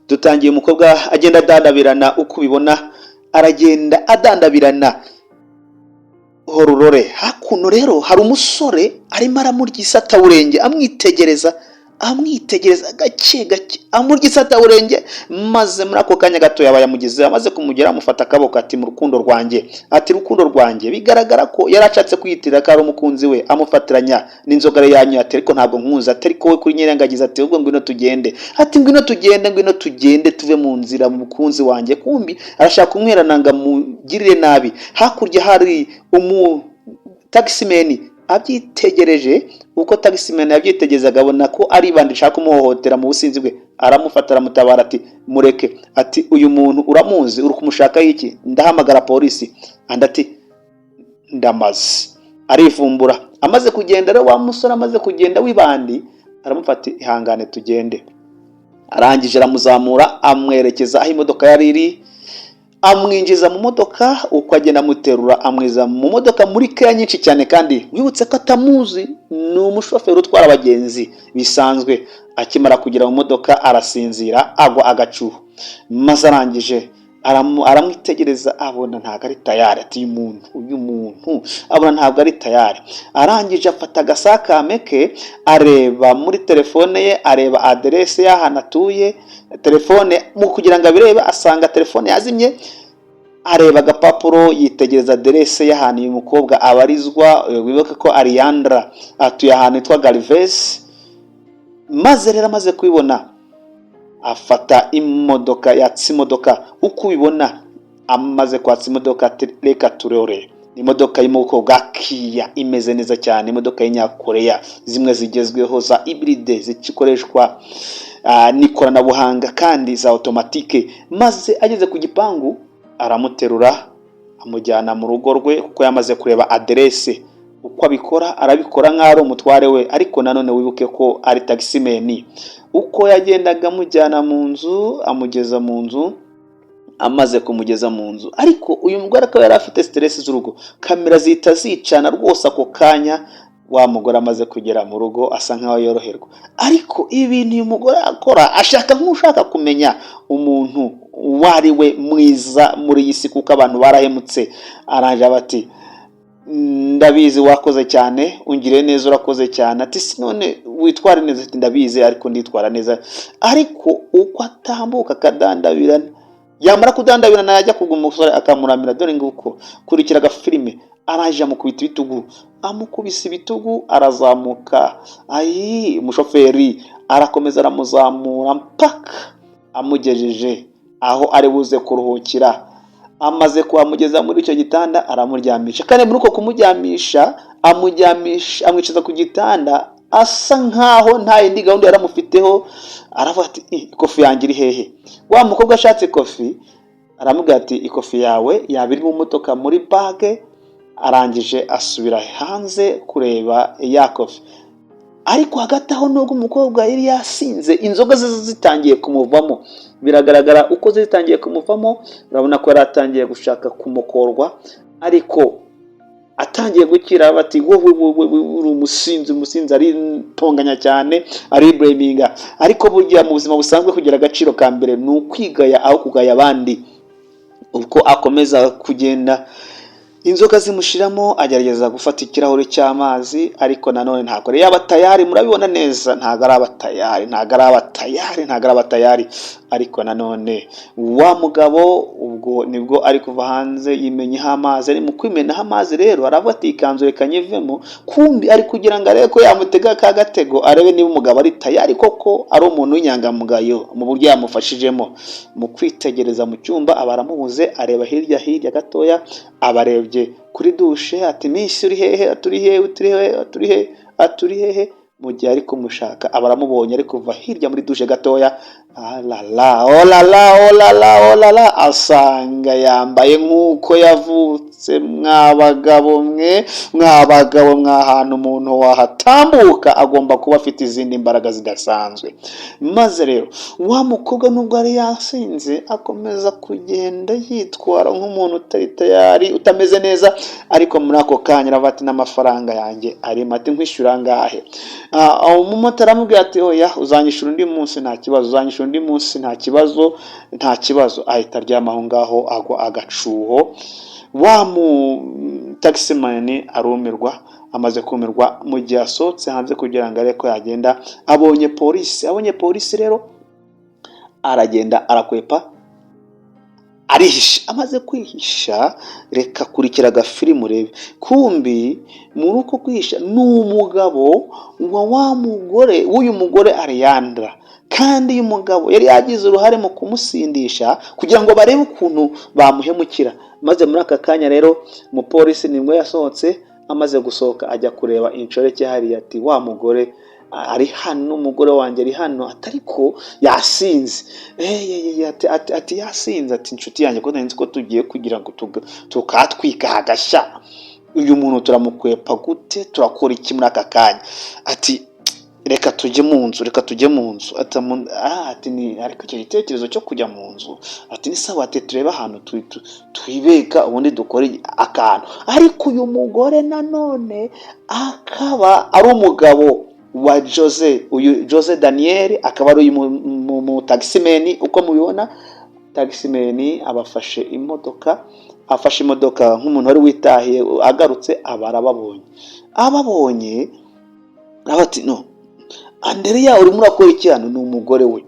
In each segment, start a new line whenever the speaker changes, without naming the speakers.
dutangiye umukobwa agenda adandabirana uko ubibona aragenda adandabirana hororore. Hakuno rero hari umusore arimo aramurya isataburenge amwitegereza gake gake amurya isataburenge, maze muri ako kanya gato yaba yamugize amaze kumugera amufata akaboko ati mu rukundo rwanjye, ati rukundo rwanjye. Bigaragara ko yaracatse kwiyitirira ko ari umukunzi we amufatiranya n'inzoga yanyu, ati ariko ntabwo nkunze, ati ariko we kuri nyirengagiza ati ubwo ngwino tugende, ati ngwino tugende tuve mu nzira mukunzi wanjye. Kumbi arashaka kumwerananga mugirire nabi. Hakurya hari taximen abyitegereje, uko taximen yabyitegerezaga abona ko ari bandi shaka kumuhohotera mu businzi bwe, aramufata aramutabara ati mureke, ati uyu muntu uramuzi, uri kumushaka iki? Ndahamagara polisi. Ati ndamaze. Arivumbura amaze kugenda rero, wa musore amaze kugenda wibandi aramufata ihangane tugende. Arangije aramuzamura amwerekeza aho imodoka yari iri, amwinjiza mu modoka, uko agenda amuterura amwiza mu modoka muri keya nyinshi cyane, kandi wibutse ko atamuzi, ni umushoferi utwara abagenzi bisanzwe. Akimara kugera mu modoka arasinzira agwa agacuho, maze arangije aramwitegereza abona ntabwo ari tayari, ati uyu muntu abona ntabwo ari tayari. Arangije afata agasakame ke areba muri telefone ye, areba aderese y'ahantu atuye, telefone mu kugira ngo abirebe asanga telefone yazimye. Areba agapapuro yitegereza aderese y'ahantu uyu mukobwa abarizwa, wibuke ko Ariandra atuye ahantu hitwa Galvez. Maze rero amaze kubibona afata imodoka, yatsa imodoka. Uko ubibona amaze kwatsa imodoka reka turore, imodoka y'umuko bwa Kia imeze neza cyane, imodoka y'inyakoreya zimwe zigezweho za hybride zikoreshwa n'ikoranabuhanga kandi za automatique. Maze ageze ku gipangu aramuterura amujyana mu rugo rwe, kuko yamaze kureba aderese. Uko abikora arabikora nk'ari umutware we, ariko nanone wibuke ko ari taximen. Uko yagendaga amujyana mu nzu amugeza mu nzu, amaze kumugeza mu nzu, ariko uyu mugore akaba yari afite stress z'urugo, kamera zihita zicana rwose. Ako kanya wa mugore amaze kugera mu rugo asa nkaho yoroherwa, ariko ibintu uyu mugore akora ashaka nk'ushaka kumenya umuntu wari we mwiza muri iyi si, kuko abantu barahemutse. Aranje bati ndabizi wakoze cyane, ungire neza, urakoze cyane. Ati none witwara neza? Ati ndabizi ariko nditwara neza. Ariko uko atambuka akadandabirana, yamara kudandabirana yajya kuguma umusore akamuramira, dore nguko kurikira agafilime. Araje amukubita ibitugu, amukubise ibitugu, arazamuka. Umushoferi arakomeza aramuzamura mpaka amugejeje aho ari buze kuruhukira. Amaze kuhamugeza muri icyo gitanda aramuryamisha, kandi muri uko kumuryamisha amwicaza ku gitanda asa nkaho nta yindi gahunda yaramufiteho. Aravuga ati ikofi yanjye iri hehe? Wa mukobwa ashatse ikofi aramubwira ati ikofi yawe yaba iri mu modoka muri bage. Arangije asubira hanze kureba ya kofi, ariko hagati aho nubwo umukobwa yari yasinze, inzoga zitangiye kumuvamo. Biragaragara uko zitangiye kumuvamo, urabona ko yari atangiye gushaka kumukorwa, ariko atangiye gukira. Bati wowe uri umusinzi, ari tonganya cyane, ari blaminga. Ariko burya mu buzima busanzwe kugira agaciro ka mbere ni ukwigaya aho kugaya abandi. Uko akomeza kugenda inzoga zimushiramo, agerageza gufata ikirahure cy'amazi, ariko nanone ntabwo yaba tayari. Murabibona neza, ntabwo ari abatayari. Ariko nanone wa mugabo ubwo nibwo ari kuva hanze yimenyeho amazi. Ari mu kwimenaho amazi rero aravuga ati ikanzu reka nyivemo. Kumbi ari kugira ngo arebe ko yamutega ka gatego, arebe niba umugabo ari tayari koko, ari umuntu w'inyangamugayo mu buryo yamufashijemo. Mu kwitegereza mu cyumba abaramubuze, areba hirya gatoya, abarebye kuri dushe. Ati misi uri hehe? Aturi hehe? Mu gihe ari kumushaka abaramubonye ari kuva hirya muri dushe gatoya. Olala, asanga yambaye nk'uko yavutse. Mwabagabo mwe, mwahantu umuntu wahatambuka agomba kuba afite izindi mbaraga zidasanzwe. Maze rero wa mukobwa nubwo ari yasinze, akomeza kugenda yitwara nk'umuntu utari tayari, utameze neza. Ariko muri ako kanya aravuga ati n'amafaranga yanjye arimo, ati nkwishyura ngahe? Umumotari aramubwira ati oya, uzanyishyura undi munsi nta kibazo, uzanyishyura nzagukoresha undi munsi nta kibazo. Ahita aryama aho ngaho agwa agacuho. Wa mu taximan arumirwa, amaze kumirwa mu gihe asohotse hanze kugira ngo arebe ko yagenda, abonye polisi rero aragenda arakwepa arihisha. Amaze kwihisha, reka kurikira agafilimu urebe. Kumbi muri uko kwihisha ni umugabo wa mugore w'uyu mugore Ariandra, kandi uyu mugabo yari yagize uruhare mu kumusindisha kugira ngo barebe ukuntu bamuhemukira. Maze muri aka kanya rero umupolisi nibwo yasohotse, amaze gusohoka ajya kureba inshoreke hariya, ati wa mugore ari hano, umugore wanjye ari hano, atariko yasinze. Ati yasinze, ati inshuti yanjye ko nzi ko tugiye kugira ngo tukatwika hagashya, uyu muntu turamukwepa gute, turakora iki muri aka kanya? Ati reka tujye mu nzu. Ati ni ariko icyo gitekerezo cyo kujya mu nzu, ati ni sawa, ati turebe ahantu twibeka ubundi dukore akantu. Ariko uyu mugore nanone akaba ari umugabo wa Jose Daniel, akaba ari uyu mu taximan. Uko mubibona, taximan abafashe imodoka, afashe imodoka nk'umuntu wari witahiye, agarutse ababonye ati no, Andrea urimo urakora iki hano? Ni umugore we.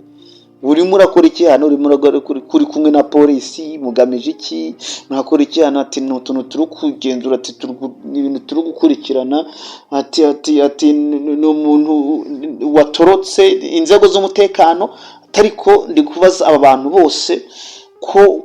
Urimo urakora iki hano? Urimo kuri kumwe na polisi, mugamije iki? Murakora iki hano? Ati ni utuntu turi kugenzura, ati ni ibintu turi gukurikirana. Ati ni umuntu watorotse inzego z'umutekano, ariko ndi kubaza aba bantu bose ko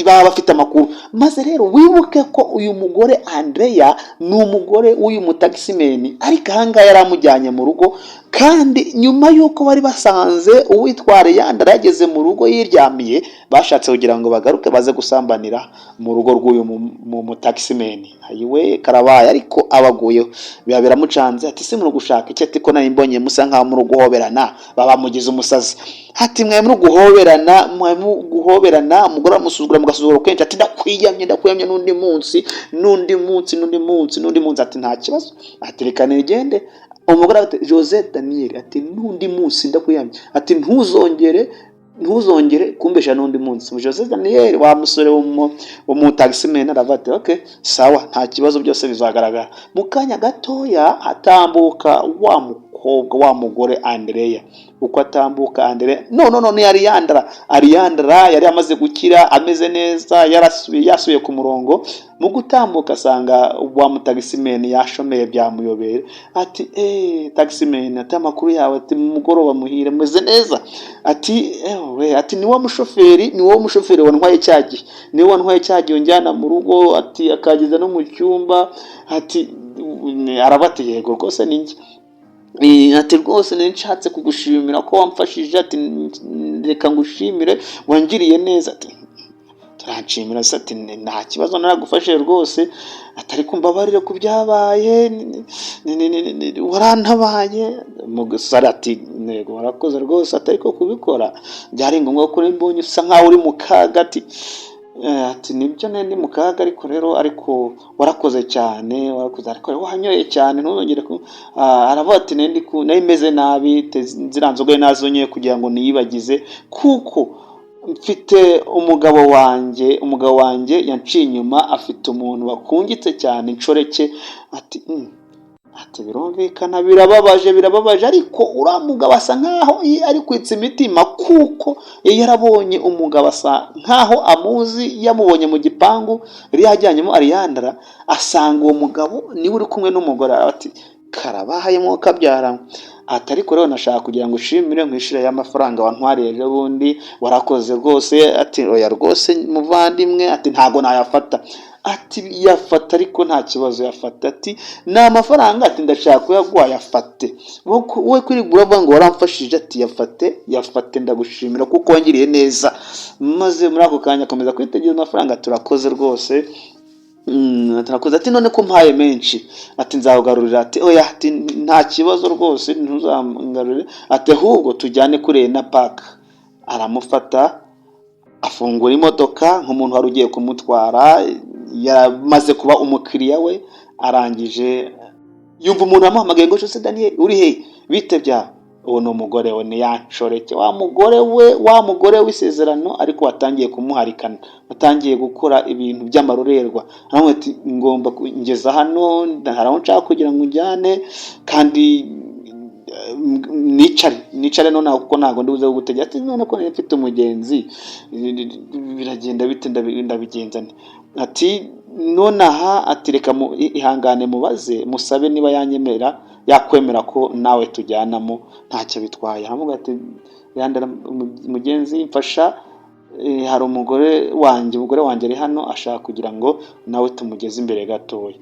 baba bafite amakuru. Maze rero wibuke ko uyu mugore Andrea ni umugore w'uyu mutaximan, ariko ahangaha yari amujyanye mu rugo, kandi nyuma y'uko bari basanze uwitwa Ariandra yageze mu rugo yiryamiye, bashatse kugira ngo bagaruke baze gusambanira mu rugo rw'uyu mutaximan. Ayiwe karabaye, ariko abaguyeho biba biramucanze. Ati se muri gushaka iki? Ati ko nari mbonye musa nkaho muri guhoberana, baba mugize umusazi. Ati mwe muri guhoberana, umugore amusuzugura mugasuzugura kenshi. Ati ndakwiyamye n'undi munsi. Ati nta kibazo, ati reka nigende. Umugore ati Jose Daniel, ati n'undi munsi ndakwiyamye, ati ntuzongere kumbesha n'undi munsi. Jose Daniel wa musore wo mu taximan aravuga ati okay sawa, nta kibazo, byose bizagaragara. Mu kanya gatoya atambuka wa mukobwa wa mugore Andrea. Uko atambuka Andrea ni Ariandra yari amaze gukira, ameze neza, yasuye ku murongo. Mu gutambuka asanga wa mutaximan yashomeye, byamuyobera. Ati taximan, ati amakuru yawe? Ati mugoroba muhire, meze neza. Ati ati ni wo mushoferi wantwaye cyagihe, ni wantwaye cyagihe unjyana mu rugo, ati akageza no mu cyumba. Ati arabati yego rwose ninjye. Ati rwose nshatse kugushimira ko wamfashije. Ati reka ngushimire, wangiriye neza. Ati turanshimira se. Ati nta kibazo, naragufashije rwose. Atari kumbabarire ku byabaye, warantabaye. Mugasara ati nego warakoze rwose, atari ko kubikora byari ngombwa ko mbonye usa nkaho uri mu kaga. Ati nibyo ndi mu kaga, ariko warakoze cyane, ariko wanyoye cyane, ntuzongere aravuga ati nari meze nabi, ziranzogoye nazonye kugira ngo niyibagize, kuko mfite umugabo wanjye yanciye inyuma, afite umuntu bakungitse cyane, inshoreke. Ati birumvikana, birababaje, ariko uriya mugabo asa nkaho ari kwitsa imitima, kuko yarabonye umugabo asa nkaho amuzi, yamubonye mu gipangu yari yajyanyemo Ariandra, asanga uwo mugabo niwe uri kumwe n'umugore. Ati karabahayemo kabyara. Ati ariko rero nashaka kugira ngo ushimire, nkwishire y'amafaranga wantwariye ejo bundi, warakoze rwose. Ati oya rwose muvandimwe, ati ntago nayafata. Ati yafata, ariko nta kibazo, yafata. Ati ni amafaranga, ati ndashaka kuyaguha, yafate wowe kwirigura vuga ngo waramfashije. Ati yafate ndagushimira kuko wangiriye neza. Maze muri ako kanya akomeza kwitegereza amafaranga. Turakoze rwose, turakoze. Ati none ko mpaye menshi, ati nzakugarurira. Ati oya, ati nta kibazo rwose, ntuzangarurire. Ati ahubwo tujyane kuri na park. Aramufata, afungura imodoka nk'umuntu wari ugiye kumutwara, yamaze kuba umukiriya we. Arangije yumva umuntu amuhamagaye ngo Jose Daniel uri he, bite byawe? uwo ni umugore we, ni yanshoreke, wa mugore w'isezerano, ariko watangiye kumuharikana, watangiye gukora ibintu by'amarorerwa. Aramubwira ati ngomba ngeza hano, hari aho nshaka kugira ngo unjyane, kandi nicare nonaha kuko ntabwo ndibuze kugutegera. Ati none ko mfite umugenzi biragenda bite, ndabigenza nte? Ati nonaha, ati reka ihangane mubaze, musabe niba yakwemera ko nawe tujyanamo ntacyo bitwaye. Aramubwira ati yandara mugenzi mfasha, hari umugore wanjye ari hano ashaka kugira ngo nawe tumugeze imbere gatoya.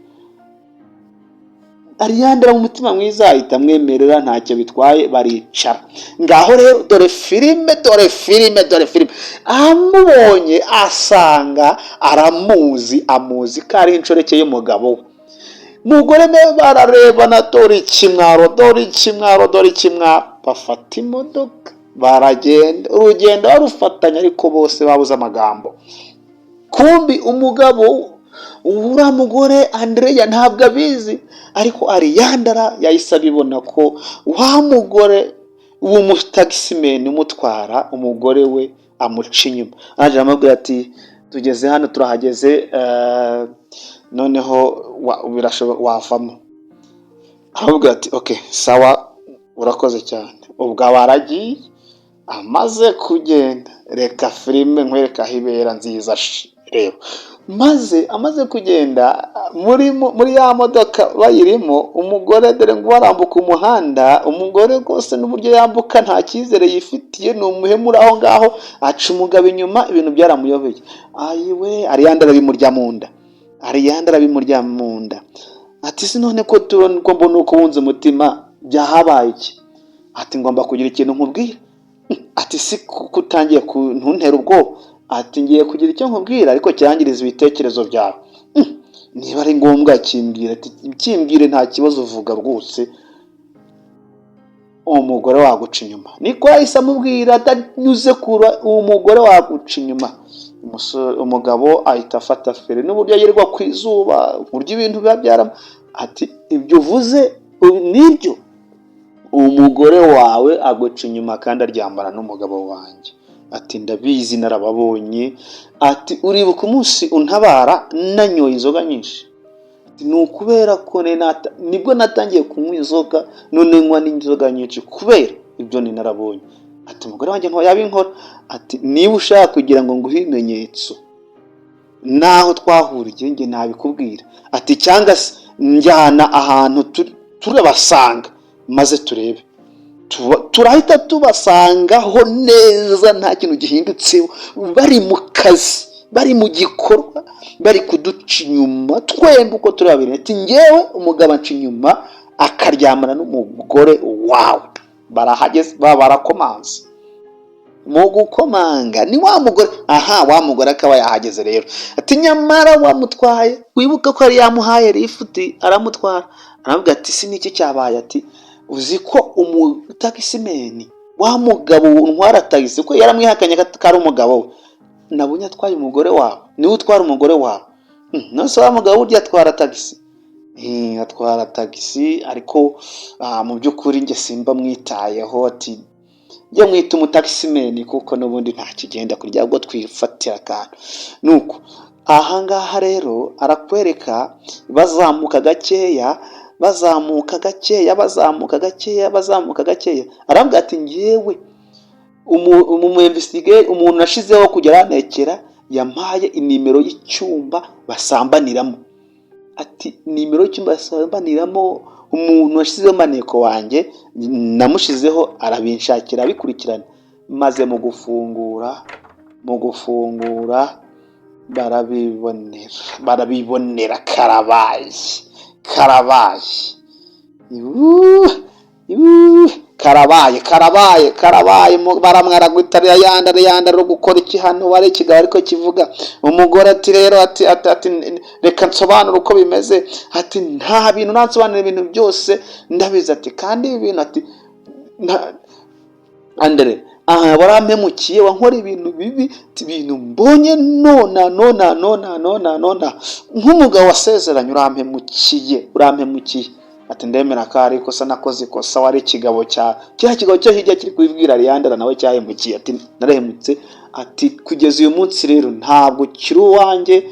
Ariyandara mu mutima mwiza ahita amwemerera, ntacyo bitwaye, baricara. Ngaho rero dore filime. Amubonye asanga amuzi ko ari inshoreke y'umugabo we. Mugore nawe bararebana, dore ikimwaro, bafata imodoka baragenda, urugendo barufatanya ariko bose babuze amagambo. Kumbi umugabo uriya mugore Andrea ntabwo abizi, ariko Ariyandara yahise abibona ko wa mugore w'umutagisimeni umutwara, umugore we amuca inyuma. Aje aramubwira ati tugeze hano, turahageze, noneho wavamo. Aramubwira ati okay sawa, urakoze cyane. Ubwo baragiye, amaze kugenda, reka filime nkwereka aho ibera nziza rero. Maze amaze kugenda muri ya modoka bayirimo, umugore dore ngo barambuka umuhanda, umugore rwose n'uburyo yambuka nta cyizere yifitiye, ni umuhemura aho ngaho, aca umugabo inyuma, ibintu byaramuyobeye. Ayiwe, Ariyandara bimurya mu nda. Ati si none ko mbona uko wunze umutima, byahabaye iki? Ati ngomba kugira ikintu nkubwira. Ati si kutangiye kuntuntera ubwoba. Ati ngiye kugira icyo nkubwira, ariko cyangiriza ibitekerezo byawe. Niba ari ngombwa kimbwira. Ati kimbwire nta kibazo, uvuga rwose, umugore waguca inyuma. Niko yahise amubwira atanyuze kura, umugore waguca inyuma. Umugabo ahita afata feri, n'uburyo yirirwa ku izuba, uburyo ibintu biba byarama. Ati ibyo uvuze nibyo, umugore wawe aguca inyuma kandi aryamana n'umugabo wanjye. Ati ndabizi, narababonye. Ati uribuka umunsi untabara nanyoye inzoga nyinshi? Ati ni ukubera ko nibwo natangiye kunywa inzoga, none nywa n'inzoga nyinshi kubera ibyo narabonye. Ati umugore wanjye yabinkora. Ati niba ushaka kugira ngo nguhe ibimenyetso naho twahuriye njye nabikubwira. Ati cyangwa se njyana ahantu turabasanga maze turebe. Turahita tubasangaho neza, nta kintu gihindutseho, bari mu kazi, bari mu gikorwa, bari kuduca inyuma twembi uko turi babiri. Ati ngewe umugabo anca inyuma akaryamana n'umugore wawe. Barahageze, barakomanze. Mu gukomanga ni wa mugore, wa mugore akaba yahageze rero. Ati nyamara wamutwaye, wibuka ko yari yamuhaye lifuti aramutwara. Aramubwira ati si niki cyabaye? Ati uzi ko umutagisimeni wa mugabo untwara tagisi ko yaramwihakanye ko ari umugabo we, nabonye atwaye umugore wawe, niwe utwara umugore wawe. Nose wa mugabo urya atwara tagisi? Atwara tagisi, ariko mu by'ukuri njye simba mwitayeho. Ati njye mwita umutagisimeni kuko n'ubundi nta kigenda kurya, ubwo twifatira akantu. Nuko ahangaha rero arakwereka bazamuka gakeya, arambwira ati ngewe umuntu nashizeho kugera anekera yampaye inimero y'icyumba basambaniramo. Ati nimero y'icyumba basambaniramo, umuntu washizeho maneko wanjye namushizeho, arabinshakira abikurikirana. Maze mu gufungura barabibonera karabaye. Baramwaragwita yandara gukora iki hano, wari ikigabo ariko kivuga. Umugore ati rero ati reka nsobanura uko bimeze. Ati nta bintu nansobanura, ibintu byose ndabizi. Ati kandi ibi bintu, ati Andre warampemukiye, wankora ibintu bibi, ibintu mbonye nona nk'umugabo wasezeranye, urampemukiye. ati ndemera ko ari ikosa nakoze ikosa, wari ikigabo kiriya kigabo cyo hirya kiri kubibwira Leandra nawe cyahemukiye, ati narahemutse, ati kugeza uyu munsi rero ntabwo kiri uwanjye.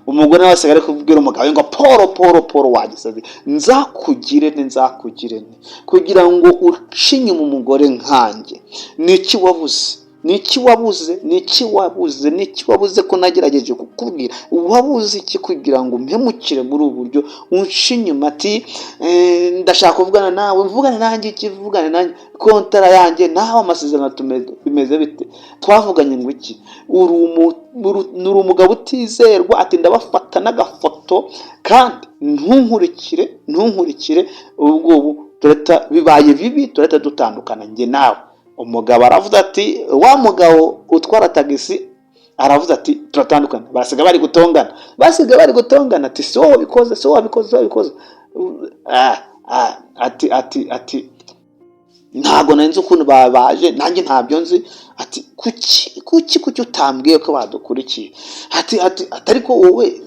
Umugore nawe asigaye ari kubwira umugabo ngo Paul wagisaze, nzakugire kugira ngo uce inyuma umugore nkanjye. Niki wabuze ko nagerageje kukubwira? Wabuze iki kugira ngo mpemukire muri ubu buryo unce inyuma? Ati ndashaka kuvugana nawe, mvugane nanjye iki? Vugane nanjye, kontara yanjye nawe amasezerano bimeze bite? Twavuganye ngo iki? uri umugabo utizerwa. Ati ndabafata n'agafoto kandi ntunkurikire ubu bibaye bibi, tureta dutandukana njye nawe. Umugabo aravuze ati, wa mugabo utwara tagisi aravuze ati turatandukana. Basiga bari gutongana, ati si wowe wabikoze. Ati ntago nanze ukuntu baje, nanjye ntabyo nzi. Ati kuki utambwiye ko badukurikiye? Ati ariko wowe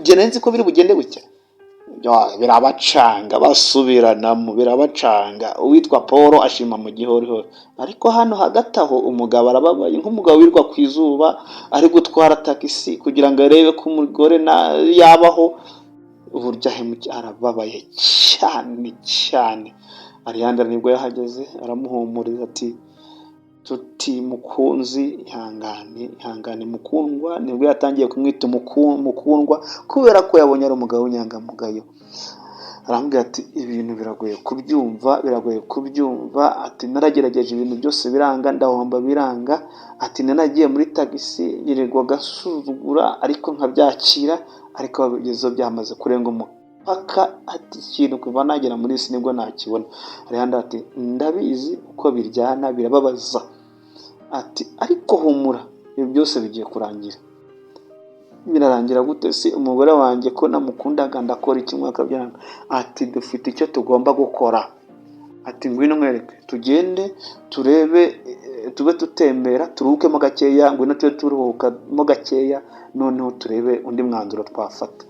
njye nanze ko biri bugende gutya. Birabacanga, basubiranamo, birabacanga. Uwitwa Paul ashima mu gihorihori, ariko hano hagati aho umugabo arababaye nk'umugabo wirwa ku izuba ari gutwara tagisi kugira ngo arebe ko umugore yabaho. Uburyo arababaye cyane. Leandra nibwo yahageze aramuhumuriza ati mukunzi, ihangane mukundwa. Nibwo yatangiye kumwita mukundwa kubera ko yabonye ari umugabo w'inyangamugayo. Arambwira ati ibintu biragoye kubyumva. Ati naragerageje ibintu byose biranga, ndahomba biranga. Ati nanagiye muri tagisi yirirwa gasuzugura ariko nkabyakira, ariko bigezo byamaze kurenga umupaka. Ati ikintu kuva nagera muri isi nibwo nakibona. Leandra ati ndabizi uko biryana, birababaza. Ati ariko humura, ibi byose bigiye kurangira. Birarangira gute? Si umugore wanjye ko namukundaga ndakora iki mwaka byanga? Ati dufite icyo tugomba gukora. Ati ngwino nkwereke, tugende turebe, tube tutembera, turuhukemo gakeya. Ngwino tube turuhukamo gakeya, noneho turebe undi mwanzuro twafata.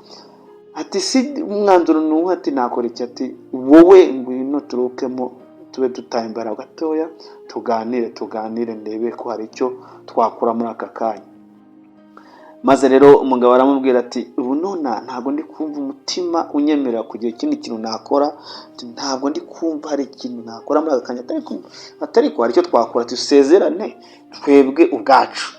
Ati si umwanzuro nuwo? Ati nakora iki? Ati wowe ngwino turuhukemo, tube tutembera gatoya, tuganire ndebe ko hari icyo twakora muri aka kanya. Maze rero umugabo aramubwira ati ubu nona ntabwo ndi kumva umutima unyemerera kugira ikindi kintu nakora. Ntabwo ndi kumva hari ikintu nakora muri aka kanya, ariko hari icyo twakora. Tusezerane twebwe ubwacu,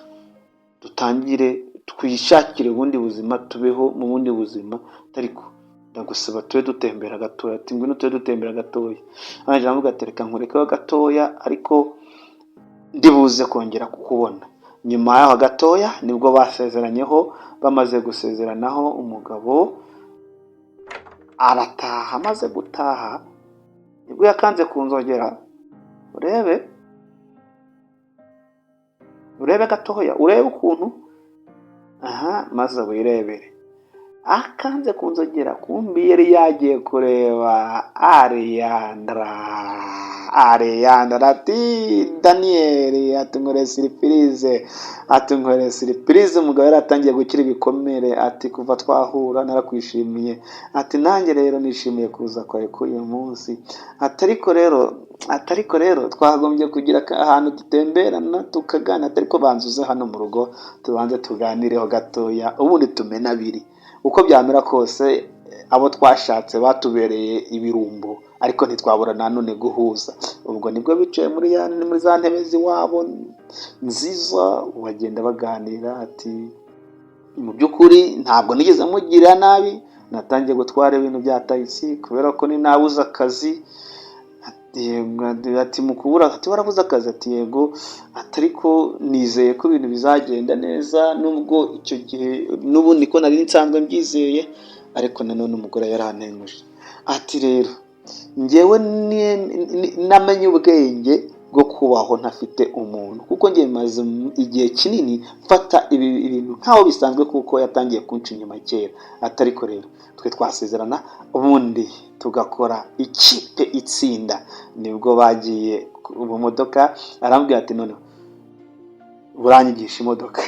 dutangire twishakire ubundi buzima, tubeho mu bundi buzima. Ariko ndagusaba tube dutembera gatoya. Ati ngwino tube dutembera gatoya. Araje aramubwira ati reka nkurekeho gatoya, ariko ndibuze kongera kukubona. Nyuma yaho gatoya nibwo basezeranyeho. Bamaze gusezeranaho umugabo arataha. Amaze gutaha nibwo yakanze kunzogera. urebe gatoya, urebe ukuntu maze wirebere. Akanze kunzogera, kumbi yari yagiye kureba Leandra. Ati Daniel, atungore surprise. Umugabo yari atangiye gukira ibikomere. Ati kuva twahura narakwishimiye. Ati nanjye rero nishimiye kuza kwawe kuri uyu munsi. Atariko rero twagombye kugira ahantu dutemberana tukagana. Atariko banzuze hano mu rugo tubanze tuganireho gatoya, ubundi tumena abiri. Uko byamera kose abo twashatse batubereye ibirumbo, ariko ntitwabura nanone guhuza. Ubwo nibwo bicaye muri za ntebe ziwabo nziza, bagenda baganira. Ati mu by'ukuri ntabwo nigeze mugirira nabi, natangiye gutwara ibintu bya tagisi kubera ko ni nabuze akazi. Ati mukubura, ati warabuze akazi? Ati yego. Ariko nizeye ko ibintu bizagenda neza, nubwo icyo gihe n'ubundi ko nari nsanzwe mbyizeye, ariko nanone umugore yarantengushye. Ati rero njyewe namenye ubwenge bwo kubaho ntafite umuntu, kuko njye maze igihe kinini mfata ibi bintu nkaho bisanzwe, kuko yatangiye kunca inyuma kera. Ariko rero twe twasezerana ubundi tugakora ikipe itsinda. Nibwo bagiye mu modoka. Arambwira ati none buranyigisha imodoka.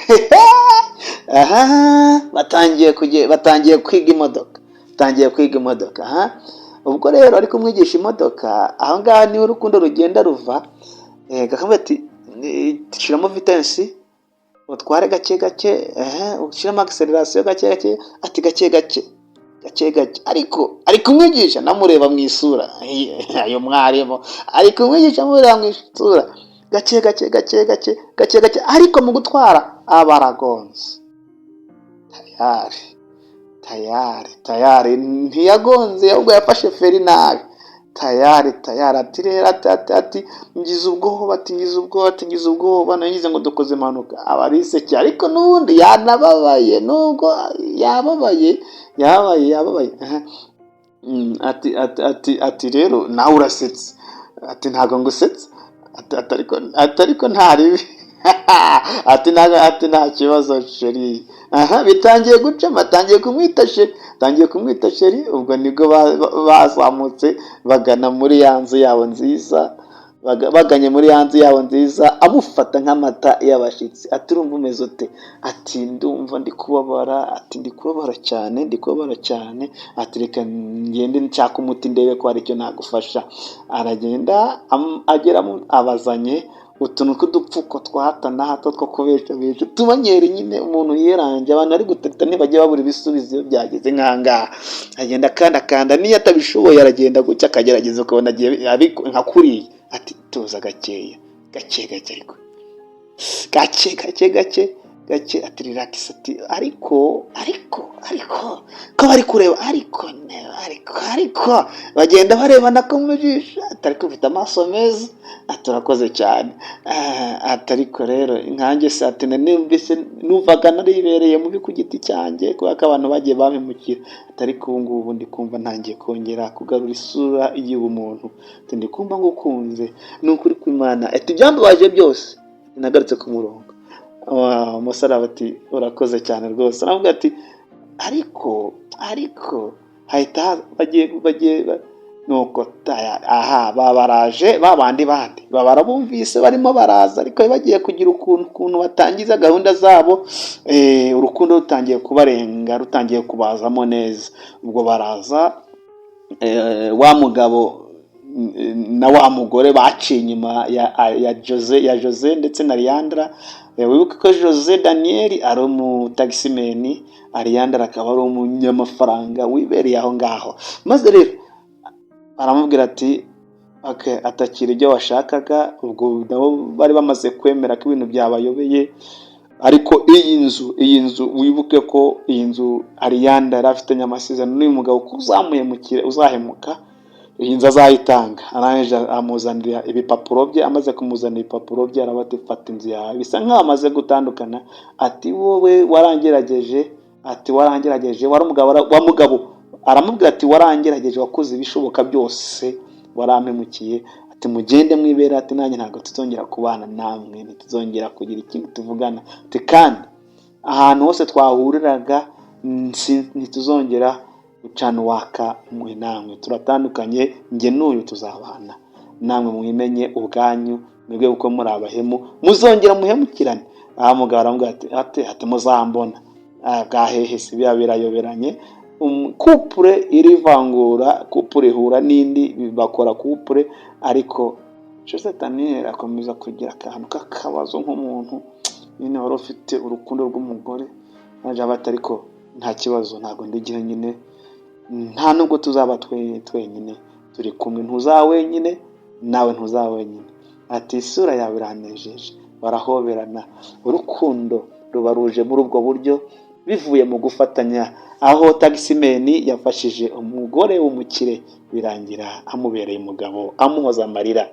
Batangiye kwiga imodoka. atangiye kwiga imodoka. Ubwo rero ari kumwigisha imodoka, aho ngaho niho urukundo rugenda ruva. Gakamubwira ati shyiramo vitensi utware gake gake, ushyiramo acceleration gake gake, ati gake gake gake gake, ariko ari kumwigisha namureba mu isura. Ayo mwarimu ari kumwigisha amureba mu isura, gake gake gake gake gake gake, ariko mu gutwara aba aragonze. Tayari ntiyagonze, ahubwo yafashe feri nabi. Tayari ati rero ati ngize ubwoba nagize ngo dukoze impanuka. Abariseke, ariko n'ubundi yanababaye, nubwo yababaye. Ati rero nawe urasetse. Ati ntago ngusetse. Ariko ntaribi. Ati nta kibazo sheri. Bitangiye gucama, tangiye kumwita sheri. Ubwo nibwo bazamutse bagana muri ya nzu yabo nziza, amufata nk'amata y'abashyitsi. Ati urumva umeze ute? Ati ndumva ndi kubabara cyane. Ati reka ngende nshaka umuti ndebe ko hari icyo nagufasha. Aragenda ageramo, abazanye utuntu tw'udupfuko twa hato na hato two kubesha tubanyere nyine. Umuntu yeranje, abantu ari guteta ntibajye babura ibisubizo iyo byageze nk'ahangaha. Agenda akanda, niyo atabishoboye aragenda gutya akagerageza ukabona agiye nka kuriya. Ati tuza gakeya, ariko gake, ati relax. Ati ariko ko bari kureba, ariko bagenda barebana ko mu jisho. Ati ariko ufite amaso meza. Ati urakoze cyane. Ati ariko rero nkanjye se, ati numvaga naribereye mubi ku giti cyanjye kubera ko abantu bagiye bampemukira. Ati ariko ubu ngubu ndi kumva ntangiye kongera kugarura isura y'ubumuntu. Ati ndi kumva ngukunze, ni ukuri kw'Imana. Ati byambabaje byose nagarutse ku murongo. Umusore ati urakoze cyane rwose. Aravuga ati ariko hahita bagiye nuko baraje babandi barabumvise barimo baraza, ariko bagiye kugira ukuntu batangiza gahunda zabo. Urukundo rutangiye kubarenga, rutangiye kubazamo neza. Ubwo baraza, wa mugabo na wa mugore baciye inyuma ya Jose ndetse na Leandra. Wibuke ko Jose Daniel ari umutagisimeni, Leandra akaba ari umunyamafaranga wibereye aho ngaho. Maze rero aramubwira ati atakira ibyo washakaga. Ubwo nabo bari bamaze kwemera ko ibintu byabayobeye. Ariko iyi nzu wibuke ko iyi nzu Leandra yari afitanye amasezerano n'uyu mugabo ko uzahemuka iyi nzu azayitanga. Arangije amuzanira ibipapuro bye. Amaze kumuzanira ibipapuro bye arabati fata inzu yawe. Bisa nkaho amaze gutandukana. Ati wowe warangerageje, wari umugabo wa mugabo. Aramubwira ati warangerageje, wakoze ibishoboka byose, warampemukiye. Ati mugende mwibera. Ati nanjye ntabwo tuzongera kubana namwe, ntituzongera kugira ikindi tuvugana. Ati kandi ahantu hose twahuriraga ntituzongera gucana waka mwe namwe, turatandukanye, njye n'uyu tuzabana. Namwe mwimenye ubwanyu, mwebwe uko muri abahemu muzongera muhemukirane. Mugabo aramubwira ati muzambona. Bwahehe si biba birayoberanye. Kupure irivangura, kupure ihura n'indi bakora kupure. Ariko Jose Daniel akomeza kugira akantu k'akabazo nk'umuntu nyine wari ufite urukundo rw'umugore. Naje abati ariko nta kibazo, ntabwo ndigihe nyine, nta nubwo tuzaba twenyine, turi kumwe, ntuza wenyine nawe ntuza wenyine. Ati isura yawe iranejeje. Barahoberana, urukundo ruba ruje muri ubwo buryo bivuye mu gufatanya. Aho tagisimeni yafashije umugore w'umukire birangira amubereye umugabo, amuhoza amarira.